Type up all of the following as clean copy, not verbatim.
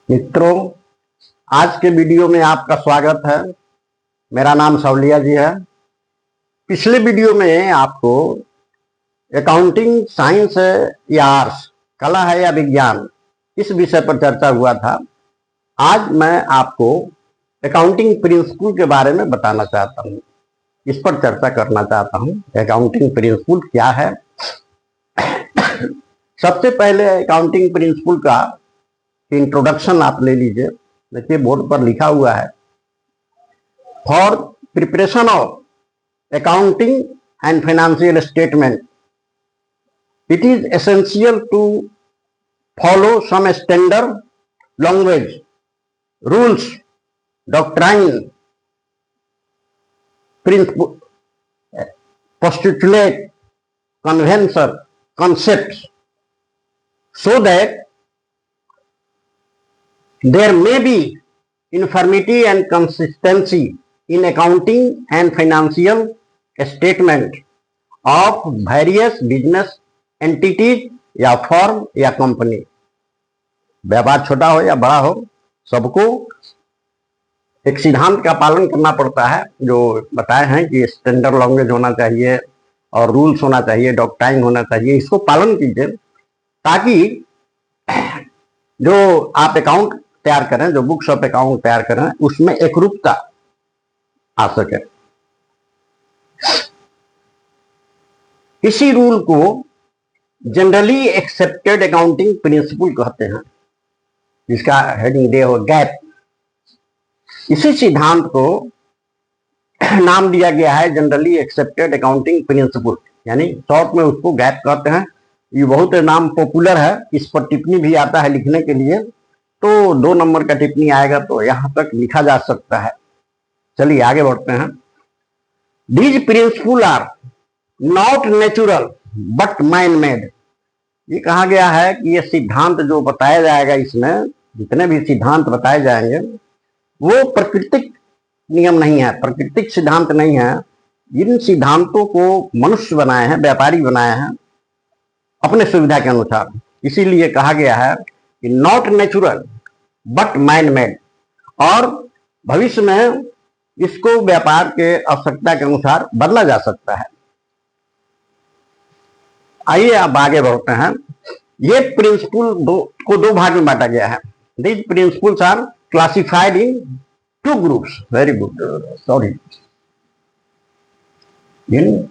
मित्रों, आज के वीडियो में आपका स्वागत है। मेरा नाम सवलिया जी है। पिछले वीडियो में आपको अकाउंटिंग साइंस है या आर्ट्स, कला है या विज्ञान, इस विषय पर चर्चा हुआ था। आज मैं आपको अकाउंटिंग प्रिंसिपल के बारे में बताना चाहता हूँ, इस पर चर्चा करना चाहता हूँ। अकाउंटिंग प्रिंसिपल क्या है? सबसे पहले अकाउंटिंग प्रिंसिपल का इंट्रोडक्शन आप ले लीजिए। देखिए, बोर्ड पर लिखा हुआ है, for preparation of accounting and financial statement it is essential to follow some standard language, rules, doctrine, principle, postulate, convention, concepts, so that there may be uniformity and consistency in accounting and financial statement of various business entities या firm या company. व्यापार छोटा हो या बड़ा हो, सबको एक सिद्धांत का पालन करना पड़ता है, जो बताए हैं कि स्टैंडर्ड लैंग्वेज होना चाहिए और रूल्स होना चाहिए, डॉक्ट्राइन होना चाहिए। इसको पालन कीजिए ताकि जो आप अकाउंट तैयार करें, जो बुक्स ऑफ अकाउंट तैयार करें, उसमें एकरूपता आ सके। इसी रूल को जनरली एक्सेप्टेड अकाउंटिंग प्रिंसिपल कहते हैं, जिसका हेडिंग दे हो गैप। इसी सिद्धांत को नाम दिया गया है जनरली एक्सेप्टेड अकाउंटिंग प्रिंसिपल, यानी शॉर्ट में उसको गैप कहते हैं। ये बहुत नाम पॉपुलर है, इस पर टिप्पणी भी आता है लिखने के लिए, तो 2 नंबर का टिप्पणी आएगा तो यहां तक लिखा जा सकता है। चलिए आगे बढ़ते हैं। These principle are not natural but man made. ये कहा गया है कि ये सिद्धांत जो बताया जाएगा, इसमें जितने भी सिद्धांत बताए जाएंगे वो प्राकृतिक नियम नहीं है, प्राकृतिक सिद्धांत नहीं है। इन सिद्धांतों को मनुष्य बनाए हैं, व्यापारी बनाए हैं अपने सुविधा के अनुसार। इसीलिए कहा गया है कि not natural but man made, और भविष्य में इसको व्यापार के आवश्यकता के अनुसार बदला जा सकता है। आइए अब आगे बढ़ते हैं। ये प्रिंसिपल को 2 भाग में बांटा गया है। These principles are classified in 2 groups. Very good, sorry, in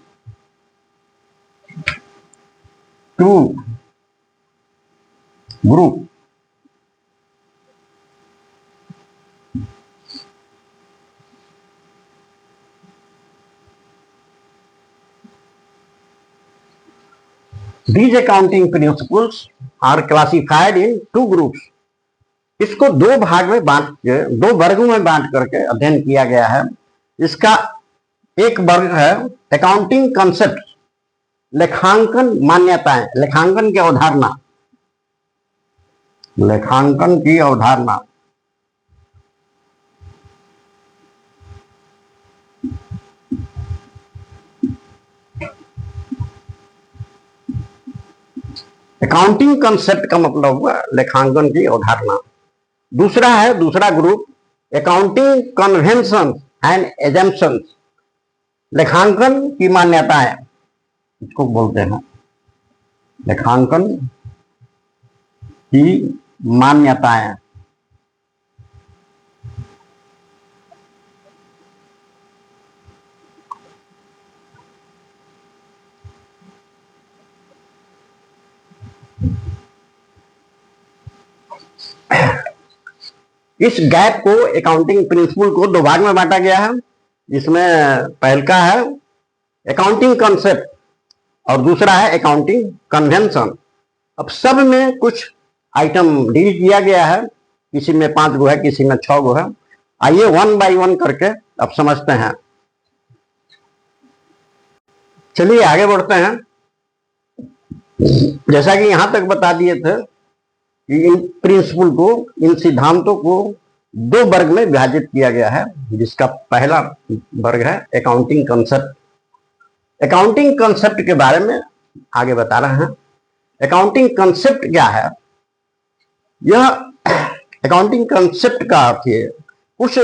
2 group. These accounting principles are classified in 2 groups. इसको 2 भाग में बांट के, 2 वर्गों में बांट करके अध्ययन किया गया है। इसका एक वर्ग है अकाउंटिंग कंसेप्ट, लेखांकन मान्यताएं, लेखांकन की अवधारणा, लेखांकन की अवधारणा। अकाउंटिंग कंसेप्ट का मतलब हुआ लेखांकन की अवधारणा। दूसरा group accounting convention and assumptions, लेखांकन की मान्यताएं, इसको बोलते हैं लेखांकन की मान्यताएं। इस गैप को, अकाउंटिंग प्रिंसिपल को 2 भाग में बांटा गया है। इसमें पहला है अकाउंटिंग कंसेप्ट और दूसरा है अकाउंटिंग कन्वेंशन। अब सब में कुछ आइटम डील किया गया है, किसी में 5 गो है, किसी में 6 गो है। आइए 1 बाय 1 करके अब समझते हैं। चलिए आगे बढ़ते हैं। जैसा कि यहां तक बता दिए थे कि इन प्रिंसिपल को, इन सिद्धांतों को 2 वर्ग में विभाजित किया गया है, जिसका पहला वर्ग है अकाउंटिंग कंसेप्ट। अकाउंटिंग कंसेप्ट के बारे में आगे बता रहे हैं। अकाउंटिंग कंसेप्ट क्या है? यह अकाउंटिंग कंसेप्ट का अर्थ है उस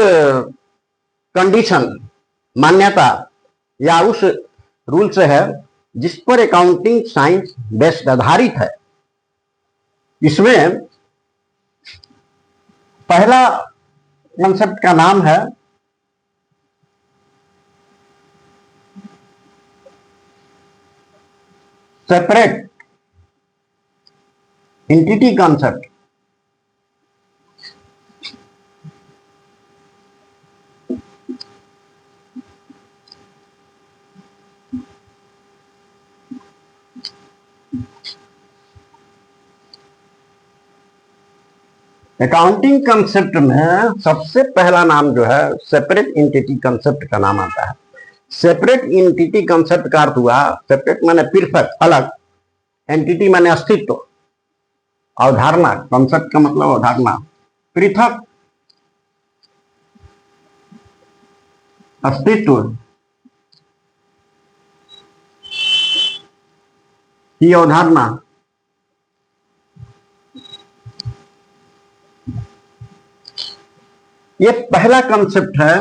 कंडीशन, मान्यता या उस रूल से है जिस पर अकाउंटिंग साइंस बेस्ड आधारित है। इसमें पहला कंसेप्ट का नाम है separate entity concept. Accounting concept में सबसे पहला नाम जो है सेपरेट एंटिटी कंसेप्ट का नाम आता है। सेपरेट एंटिटी कंसेप्ट का अर्थ हुआ, सेपरेट माने पृथक, अलग, एंटिटी माने अस्तित्व, अवधारणा, कंसेप्ट का मतलब अवधारणा, पृथक अस्तित्व की अवधारणा। ये पहला कंसेप्ट है।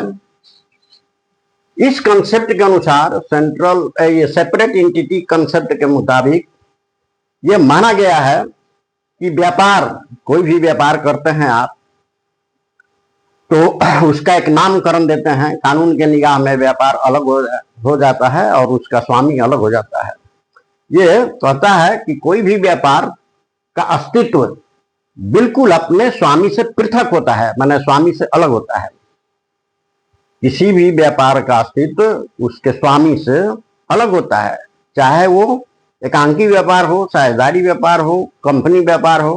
इस कंसेप्ट के अनुसार ये सेपरेट एंटिटी कंसेप्ट के मुताबिक ये माना गया है कि व्यापार, कोई भी व्यापार करते हैं आप तो उसका एक नामकरण देते हैं। कानून के निगाह में व्यापार अलग हो जाता है और उसका स्वामी अलग हो जाता है। ये कहता है कि कोई भी व्यापार का अस्तित्व बिल्कुल अपने स्वामी से पृथक होता है, माने स्वामी से अलग होता है। किसी भी व्यापार का अस्तित्व उसके स्वामी से अलग होता है, चाहे वो एकांकी व्यापार हो, साझेदारी व्यापार हो, कंपनी व्यापार हो,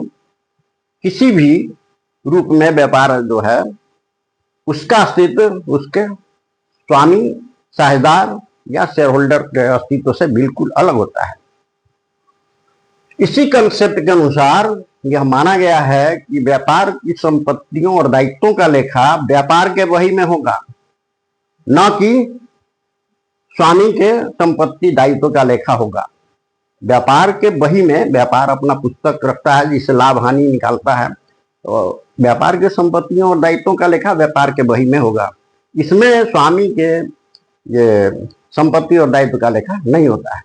किसी भी रूप में व्यापार जो है उसका अस्तित्व उसके स्वामी, साझेदार या शेयर होल्डर के अस्तित्व से बिल्कुल अलग होता है। इसी कंसेप्ट के अनुसार यह माना गया है कि व्यापार की संपत्तियों और दायित्वों का लेखा व्यापार के बही में होगा, न कि स्वामी के संपत्ति दायित्व का लेखा होगा। व्यापार के बही में व्यापार अपना पुस्तक रखता है जिससे लाभ हानि निकालता है, तो व्यापार के संपत्तियों और दायित्वों का लेखा व्यापार के बही में होगा। इसमें स्वामी के ये संपत्ति और दायित्व का लेखा नहीं होता है।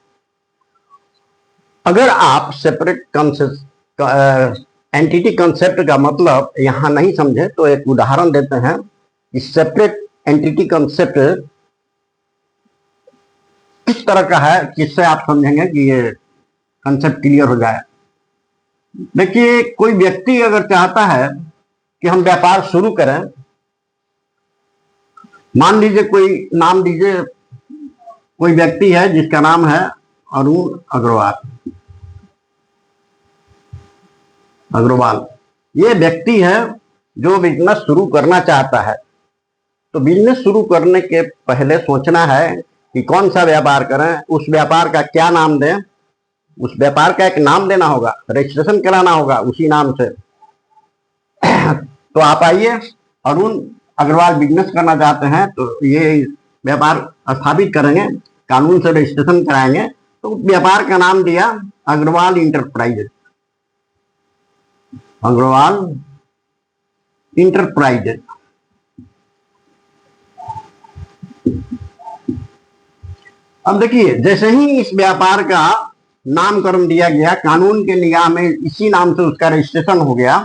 अगर आप सेपरेट कंसेप्ट एंटिटी कंसेप्ट का मतलब यहां नहीं समझे तो एक उदाहरण देते हैं। इस सेपरेट एंटिटी कंसेप्ट किस तरह का है, किससे आप समझेंगे कि ये कंसेप्ट क्लियर हो जाए। देखिए, कोई व्यक्ति अगर चाहता है कि हम व्यापार शुरू करें, मान लीजिए कोई नाम दीजिए, कोई व्यक्ति है जिसका नाम है अरुण अग्रवाल। ये व्यक्ति है जो बिजनेस शुरू करना चाहता है। तो बिजनेस शुरू करने के पहले सोचना है कि कौन सा व्यापार करें, उस व्यापार का क्या नाम दें। उस व्यापार का एक नाम देना होगा, रजिस्ट्रेशन कराना होगा उसी नाम से। तो आप आइए, अरुण अग्रवाल बिजनेस करना चाहते हैं तो ये व्यापार स्थापित करेंगे, कानून से रजिस्ट्रेशन कराएंगे। तो व्यापार का नाम दिया अग्रवाल इंटरप्राइजेज। अग्रवाल इंटरप्राइजेज। अब देखिए, जैसे ही इस व्यापार का नामकरण दिया गया, कानून के निगाह में इसी नाम से उसका रजिस्ट्रेशन हो गया,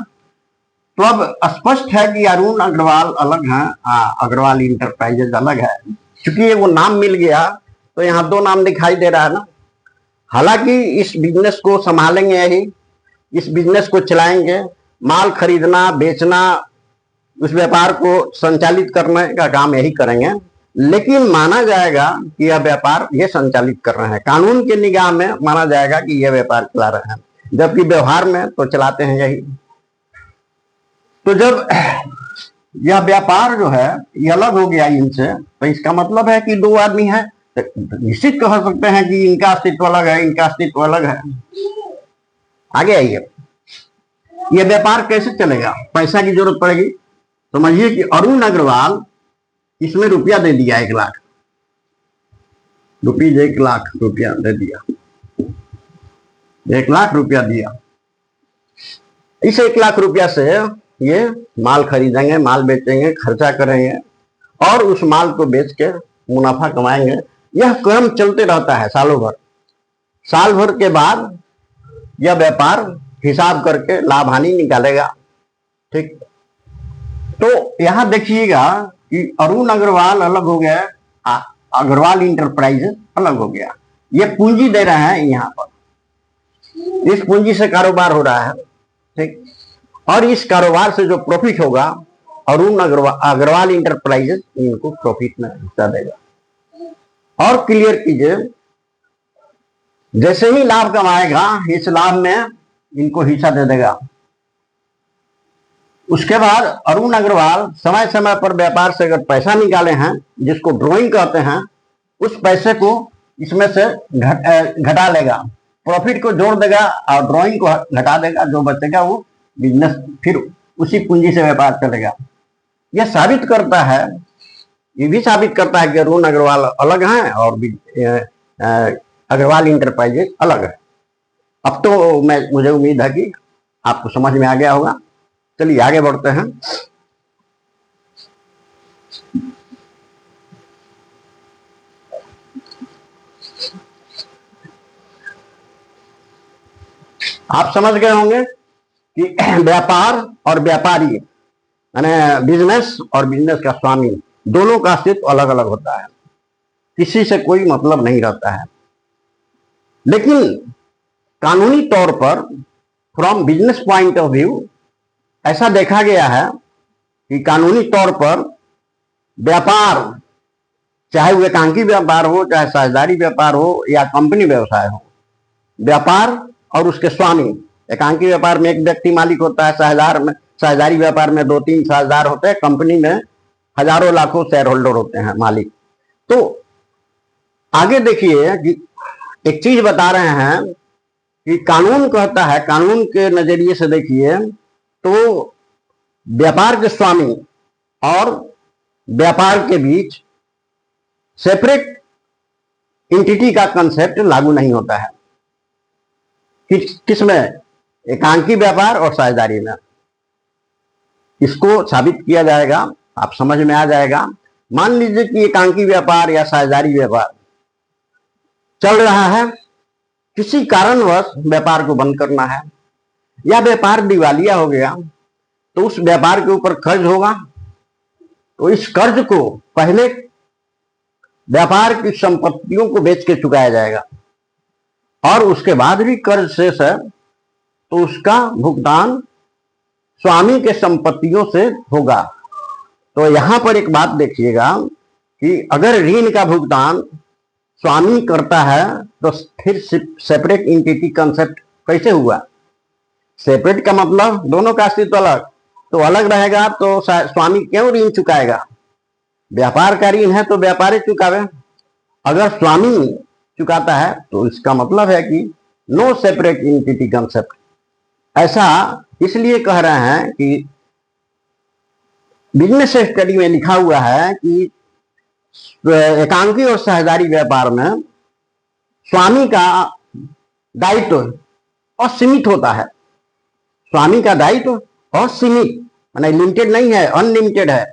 तो अब स्पष्ट है कि अरुण अग्रवाल अलग है, अग्रवाल इंटरप्राइजेज अलग है। क्योंकि ये वो नाम मिल गया तो यहाँ दो नाम दिखाई दे रहा है ना। हालांकि इस बिजनेस को संभालेंगे यही, इस बिजनेस को चलाएंगे, माल खरीदना, बेचना, उस व्यापार को संचालित करने का काम यही करेंगे, लेकिन माना जाएगा कि यह व्यापार ये संचालित कर रहे हैं। कानून के निगाह में माना जाएगा कि यह व्यापार चला रहे हैं, जबकि व्यवहार में तो चलाते हैं यही। तो जब यह व्यापार जो है ये अलग हो गया इनसे, तो इसका मतलब है कि दो आदमी हैं, तो निश्चित कह सकते हैं कि इनका अस्तित्व अलग है, इनका अस्तित्व अलग है। आगे आइए, यह व्यापार कैसे चलेगा? पैसा की जरूरत पड़ेगी। समझिए कि अरुण अग्रवाल इसमें रुपया दे दिया, 1 लाख रुपीज, 1 लाख रुपया दे दिया, 1 लाख रुपया दिया। इस 1 लाख रुपया से ये माल खरीदेंगे, माल बेचेंगे, खर्चा करेंगे और उस माल को बेच के मुनाफा कमाएंगे। यह क्रम चलते रहता है सालों भर। साल भर के बाद यह व्यापार हिसाब करके लाभ हानि निकालेगा। ठीक, तो यहां देखिएगा कि अरुण अग्रवाल अलग हो गया, अग्रवाल इंटरप्राइजेस अलग हो गया। ये पूंजी दे रहे हैं यहाँ पर, इस पूंजी से कारोबार हो रहा है। ठीक, और इस कारोबार से जो प्रॉफिट होगा अरुण अग्रवाल इंटरप्राइजेस इनको प्रॉफिट में हिस्सा देगा। और क्लियर कीजिए, जैसे ही लाभ कमाएगा इस लाभ में इनको हिस्सा दे देगा। उसके बाद अरुण अग्रवाल समय समय पर व्यापार से अगर पैसा निकाले हैं, जिसको ड्रॉइंग कहते हैं, उस पैसे को इसमें से घटा लेगा, प्रॉफिट को जोड़ देगा और ड्रॉइंग को घटा देगा। जो बचेगा वो बिजनेस, फिर उसी पूंजी से व्यापार चलेगा। यह साबित करता है, ये भी साबित करता है कि अरुण अग्रवाल अलग हैं और अग्रवाल इंटरप्राइजेस अलग है। अब तो मुझे उम्मीद है कि आपको समझ में आ गया होगा। चलिए आगे बढ़ते हैं। आप समझ गए होंगे कि व्यापार और व्यापारी यानी बिजनेस और बिजनेस का स्वामी दोनों का अस्तित्व अलग अलग होता है, किसी से कोई मतलब नहीं रहता है। लेकिन कानूनी तौर पर from business point of view ऐसा देखा गया है कि कानूनी तौर पर व्यापार, चाहे वो एकांकी व्यापार हो, चाहे साझेदारी व्यापार हो या कंपनी व्यवसाय हो, व्यापार और उसके स्वामी, एकांकी व्यापार में एक व्यक्ति मालिक होता है, साझेदारी व्यापार में 2-3 साझेदार होते हैं, कंपनी में हजारों लाखों शेयर होल्डर होते हैं, मालिक। तो आगे देखिए कि एक चीज बता रहे हैं कि कानून कहता है, कानून के नजरिए से देखिए तो व्यापार के स्वामी और व्यापार के बीच सेपरेट एंटिटी का कंसेप्ट लागू नहीं होता है। किसमें? एकांकी व्यापार और साझेदारी में। इसको साबित किया जाएगा, आप समझ में आ जाएगा। मान लीजिए कि एकांकी व्यापार या साझेदारी व्यापार चल रहा है, किसी कारणवश व्यापार को बंद करना है या व्यापार दिवालिया हो गया, तो उस व्यापार के ऊपर कर्ज होगा। तो इस कर्ज को पहले व्यापार की संपत्तियों को बेच के चुकाया जाएगा और उसके बाद भी कर्ज शेष है तो उसका भुगतान स्वामी के संपत्तियों से होगा। तो यहां पर एक बात देखिएगा कि अगर ऋण का भुगतान स्वामी करता है तो फिर सेपरेट एंटिटी कंसेप्ट कैसे हुआ? सेपरेट का मतलब दोनों का अस्तित्व अलग, तो अलग रहेगा तो स्वामी क्यों ऋण चुकाएगा? व्यापार का ऋण है तो व्यापारी चुकावे। अगर स्वामी चुकाता है तो इसका मतलब है कि नो सेपरेट एंटिटी कंसेप्ट। ऐसा इसलिए कह रहे हैं कि बिजनेस स्टडी में लिखा हुआ है कि एकांकी और साझेदारी व्यापार में स्वामी का दायित्व असीमित होता है। स्वामी का दायित्व असीमित माने लिमिटेड नहीं है, अनलिमिटेड है।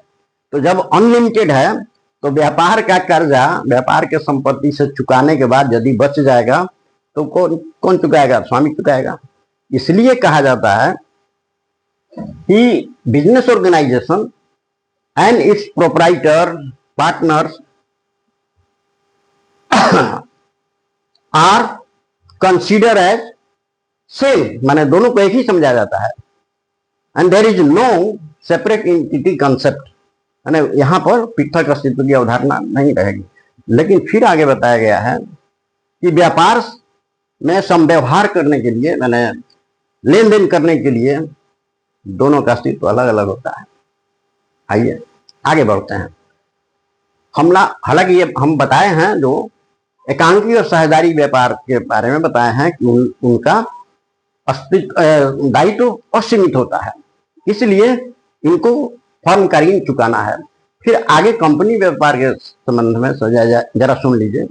तो जब अनलिमिटेड है तो व्यापार का कर्जा व्यापार के संपत्ति से चुकाने के बाद यदि बच जाएगा तो कौन चुकाएगा? स्वामी चुकाएगा। इसलिए कहा जाता है कि business organization and its proprietor partners are consider as same, माने दोनों को एक ही समझा जाता है। And there is no separate entity concept, यानी यहां पर पृथक अस्तित्व की अवधारणा नहीं रहेगी। लेकिन फिर आगे बताया गया है कि व्यापार में समव्यवहार करने के लिए, मैंने लेन देन करने के लिए दोनों का अस्तित्व अलग अलग होता है। आइए आगे बढ़ते हैं। हालांकि ये हम बताए हैं, जो एकांकी और साझेदारी व्यापार के बारे में बताए हैं कि उनका अस्तित्व दायित्व असीमित होता है, इसलिए इनको फर्म का ऋण चुकाना है। फिर आगे कंपनी व्यापार के संबंध में जरा सुन लीजिए।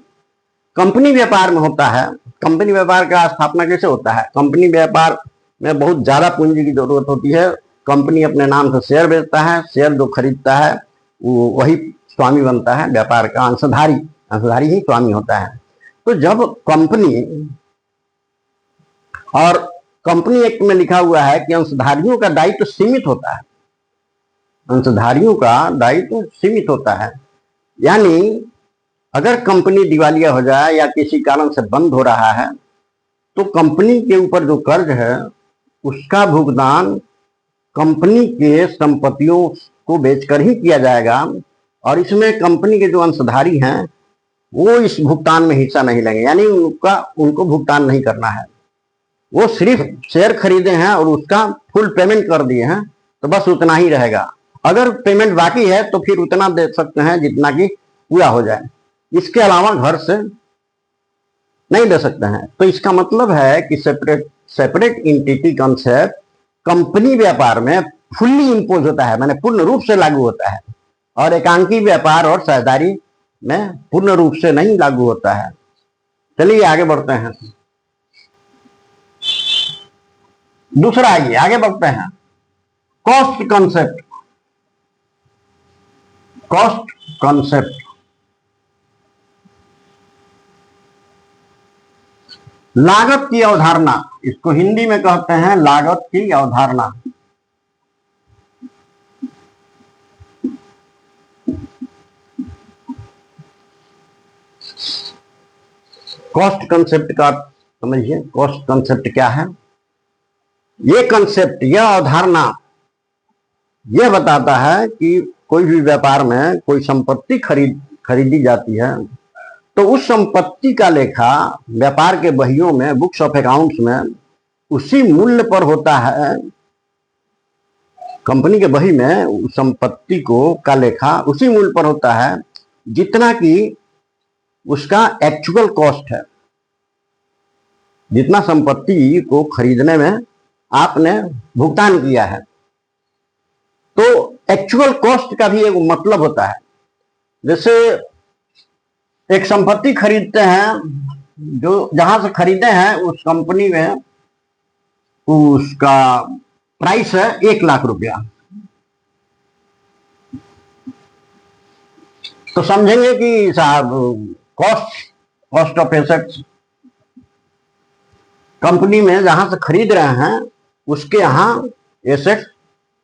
कंपनी व्यापार में होता है, कंपनी व्यापार का स्थापना कैसे होता है? कंपनी व्यापार में बहुत ज्यादा पूंजी की जरूरत होती है, कंपनी अपने नाम से शेयर बेचता है, शेयर जो खरीदता है वही स्वामी बनता है, व्यापार का अंशधारी ही स्वामी होता है। तो जब कंपनी एक्ट में लिखा हुआ है कि अंशधारियों का दायित्व सीमित होता है, अंशधारियों का दायित्व सीमित होता है, यानी अगर कंपनी दिवालिया हो जाए या किसी कारण से बंद हो रहा है तो कंपनी के ऊपर जो कर्ज है उसका भुगतान कंपनी के संपत्तियों को बेचकर ही किया जाएगा, और इसमें कंपनी के जो अंशधारी हैं वो इस भुगतान में हिस्सा नहीं लेंगे, यानी उनको भुगतान नहीं करना है। वो सिर्फ शेयर खरीदे हैं और उसका फुल पेमेंट कर दिए हैं, तो बस उतना ही रहेगा। अगर पेमेंट बाकी है तो फिर उतना दे सकते हैं जितना कि पूरा हो जाए, इसके अलावा घर से नहीं दे सकते हैं। तो इसका मतलब है कि सेपरेट एंटिटी कॉन्सेप्ट कंपनी व्यापार में फुल्ली इंपोज होता है, माने पूर्ण रूप से लागू होता है, और एकांकी व्यापार और साझेदारी में पूर्ण रूप से नहीं लागू होता है। चलिए आगे बढ़ते हैं। दूसरा आइए आगे बढ़ते हैं, कॉस्ट कॉन्सेप्ट। कॉस्ट कॉन्सेप्ट लागत की अवधारणा, इसको हिंदी में कहते हैं लागत की अवधारणा। कॉस्ट कंसेप्ट का समझिए, कॉस्ट कंसेप्ट क्या है। ये कंसेप्ट, यह अवधारणा यह बताता है कि कोई भी व्यापार में कोई संपत्ति खरीदी जाती है तो उस संपत्ति का लेखा व्यापार के बहियों में, बुक्स ऑफ अकाउंट्स में उसी मूल्य पर होता है। कंपनी के बही में उस संपत्ति का लेखा उसी मूल्य पर होता है जितना कि उसका एक्चुअल कॉस्ट है, जितना संपत्ति को खरीदने में आपने भुगतान किया है। तो एक्चुअल कॉस्ट का भी एक मतलब होता है। जैसे एक संपत्ति खरीदते हैं, जो जहां से खरीदे हैं उस कंपनी में उसका प्राइस है 1,00,000 रुपया, तो समझेंगे कि साहब कॉस्ट ऑफ एसेट्स कंपनी में जहां से खरीद रहे हैं उसके यहां एसेट्स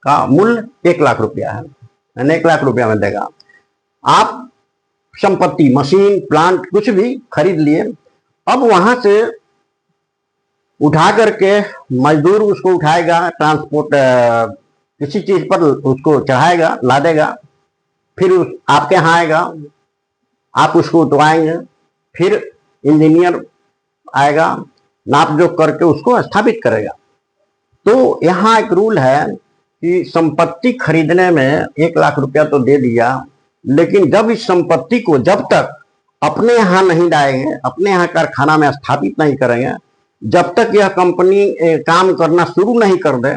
का मूल्य 1,00,000 रुपया है, 1,00,000 रुपया में देगा। आप संपत्ति, मशीन, प्लांट कुछ भी खरीद लिए, अब वहां से उठा करके मजदूर उसको उठाएगा, ट्रांसपोर्ट किसी चीज पर उसको चढ़ाएगा, लादेगा, फिर आपके यहाँ आएगा, आप उसको उठवाएंगे, फिर इंजीनियर आएगा, नाप जोख करके उसको स्थापित करेगा। तो यहाँ एक रूल है कि संपत्ति खरीदने में 1,00,000 रुपया तो दे दिया, लेकिन जब इस संपत्ति को जब तक अपने यहाँ नहीं लाएंगे, अपने यहाँ कारखाना में स्थापित नहीं करेंगे, जब तक यह कंपनी काम करना शुरू नहीं कर दे,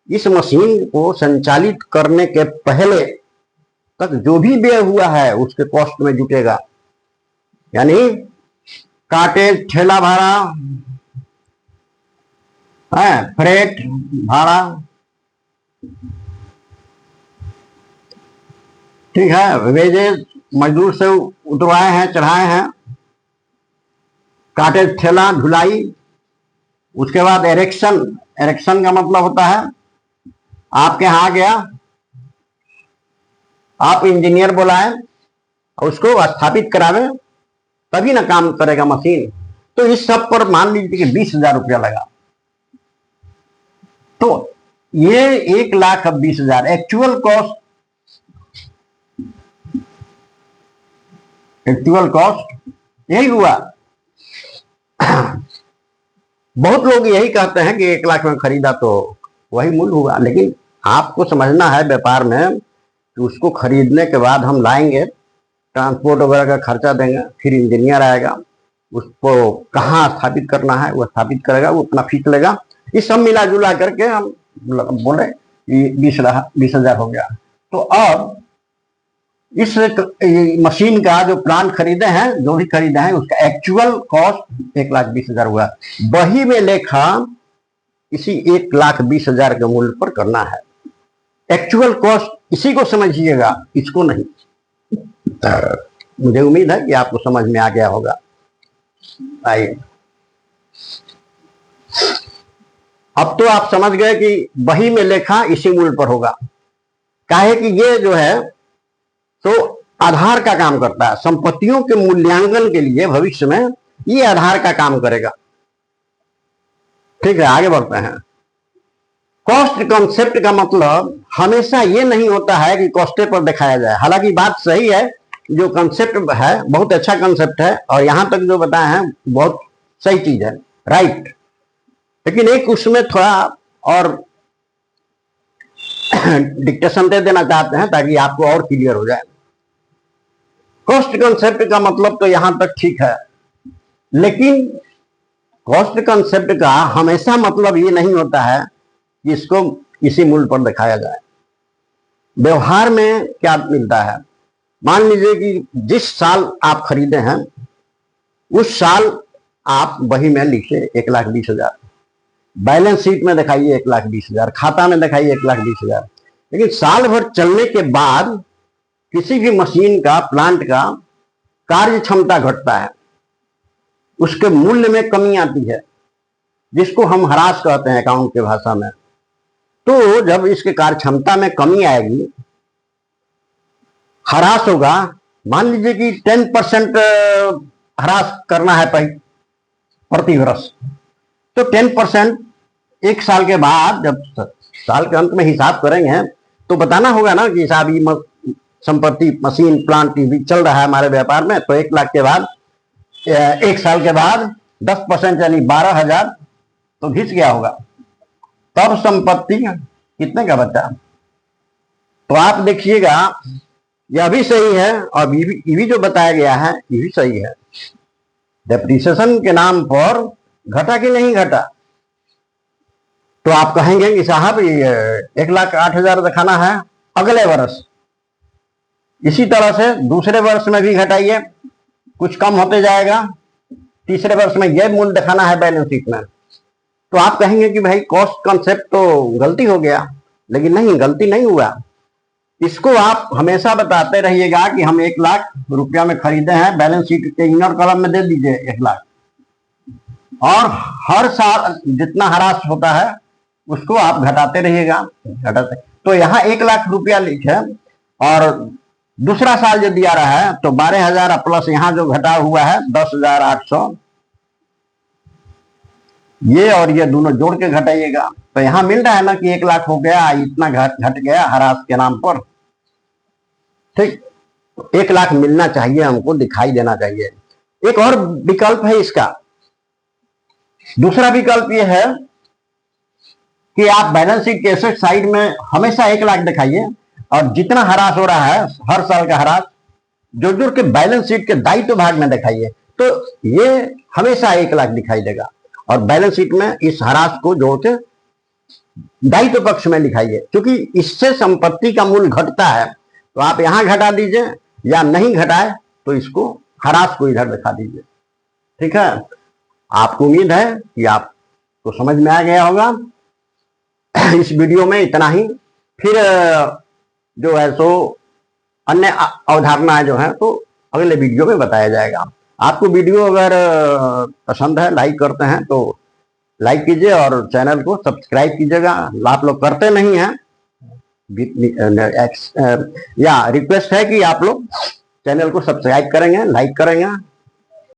इस मशीन को संचालित करने के पहले तक जो भी व्यय हुआ है उसके कॉस्ट में जुटेगा। यानी काटेज, ठेला भाड़ा है, फ्रेट भाड़ा, ठीक है, वेजेस मजदूर से उतरवाए हैं, चढ़ाए हैं, काटेज, ठेला, ढुलाई, उसके बाद एरेक्शन का मतलब होता है आपके यहाँ आ गया, आप इंजीनियर बुलाए, उसको स्थापित करावे, तभी ना काम करेगा मशीन। तो इस सब पर मान लीजिए कि 20,000 रुपया लगा, तो ये 1,20,000 एक्चुअल कॉस्ट यही हुआ। बहुत लोग यही कहते हैं कि 1,00,000 में खरीदा तो वही मूल्य हुआ, लेकिन आपको समझना है व्यापार में कि उसको खरीदने के बाद हम लाएंगे, ट्रांसपोर्ट वगैरह का खर्चा देंगे, फिर इंजीनियर आएगा, उसको कहाँ स्थापित करना है वो स्थापित करेगा, वो अपना फीस लेगा, इस सब मिला जुला करके हम बोले 20,000 हो गया। तो अब इस मशीन का जो प्लांट खरीदे हैं, जो भी खरीदे हैं, उसका एक्चुअल कॉस्ट 1,20,000 हुआ। बही में लेखा इसी 1,20,000 के मूल्य पर करना है। एक्चुअल कॉस्ट इसी को समझिएगा, इसको नहीं। मुझे उम्मीद है कि आपको समझ में आ गया होगा। आइए, अब तो आप समझ गए कि बही में लेखा इसी मूल पर होगा। काहे कि ये जो है तो आधार का काम करता है। संपत्तियों के मूल्यांकन के लिए भविष्य में ये आधार का काम करेगा। ठीक है, आगे बढ़ते हैं। कॉस्ट कंसेप्ट का मतलब हमेशा ये नहीं होता है कि कॉस्टे पर दिखाया जाए। हालांकि बात सही है, जो कंसेप्ट है बहुत अच्छा कंसेप्ट है और यहां तक जो बताया है बहुत सही चीज है, राइट। लेकिन एक उसमें थोड़ा और डिक्टेशन दे देना चाहते हैं ताकि आपको और क्लियर हो जाए। कॉस्ट कंसेप्ट का मतलब तो यहां तक ठीक है, लेकिन कॉस्ट कंसेप्ट का हमेशा मतलब ये नहीं होता है कि इसको इसी मूल्य पर दिखाया जाए। व्यवहार में क्या मिलता है, मान लीजिए कि जिस साल आप खरीदे हैं उस साल आप बही में लिखे 1,20,000, बैलेंस शीट में दिखाइए 1,20,000, खाता में दिखाइए 1,20,000। लेकिन साल भर चलने के बाद किसी भी मशीन का, प्लांट का कार्य क्षमता घटता है, उसके मूल्य में कमी आती है, जिसको हम ह्रास कहते हैं अकाउंट की भाषा में। तो जब इसके कार्य क्षमता में कमी आएगी, ह्रास होगा, मान लीजिए कि 10% ह्रास करना है प्रति वर्ष, तो 10% एक साल के बाद जब साल के अंत में हिसाब करेंगे तो बताना होगा ना कि साहब ये संपत्ति, मशीन, प्लांट भी चल रहा है हमारे व्यापार में। तो 1 लाख के बाद एक साल के बाद 10% यानी 12,000 तो घिस गया होगा, तब संपत्ति कितने का बचा। तो आप देखिएगा यह भी सही है और ये भी जो बताया गया है ये भी सही है। डेप्रिसिएशन के नाम पर घटा कि नहीं घटा, तो आप कहेंगे कि साहब ये 1,08,000 दिखाना है अगले वर्ष। इसी तरह से दूसरे वर्ष में भी घटाइए, कुछ कम होते जाएगा। तीसरे वर्ष में यह मूल्य दिखाना है बैलेंस शीट में, तो आप कहेंगे कि भाई कॉस्ट कंसेप्ट तो गलती हो गया। लेकिन नहीं, गलती नहीं हुआ। इसको आप हमेशा बताते रहिएगा कि हम 1,00,000 रुपया में खरीदे हैं, बैलेंस शीट के इनर कॉलम में दे दीजिए 1,00,000, और हर साल जितना ह्रास होता है उसको आप घटाते रहिएगा, घटाते। तो यहाँ 1,00,000 रुपया लिखे और दूसरा जो जो दिया रहा है तो 12,000 प्लस यहाँ जो घटा हुआ है 10,800, ये और ये दोनों जोड़ के घटाइएगा। तो यहाँ मिल रहा है ना कि 1,00,000 हो गया, इतना घट गया ह्रास के नाम पर। ठीक, 1,00,000 मिलना चाहिए, हमको दिखाई देना चाहिए। एक और विकल्प है इसका। दूसरा विकल्प ये है कि आप बैलेंस शीट के एसेट साइड में हमेशा 1,00,000 दिखाइए और जितना ह्रास हो रहा है हर साल का ह्रास जोड़ के बैलेंस शीट के दायित्व भाग में दिखाइए, तो ये हमेशा 1,00,000 दिखाई देगा। और बैलेंस शीट में इस ह्रास को जोड़ के दायित्व पक्ष में लिखाइए, क्योंकि इससे संपत्ति का मूल्य घटता है। तो आप यहां घटा दीजिए या नहीं घटाए तो इसको ह्रास को इधर दिखा दीजिए। ठीक है, आपको उम्मीद है कि आपको समझ में आ गया होगा। इस वीडियो में इतना ही। फिर जो है सो अन्य अवधारणाएं जो है तो अगले वीडियो में बताया जाएगा। आपको वीडियो अगर पसंद है, लाइक करते हैं तो लाइक कीजिए और चैनल को सब्सक्राइब कीजिएगा। आप लोग करते नहीं हैं, या रिक्वेस्ट है कि आप लोग चैनल को सब्सक्राइब करेंगे, लाइक करेंगे।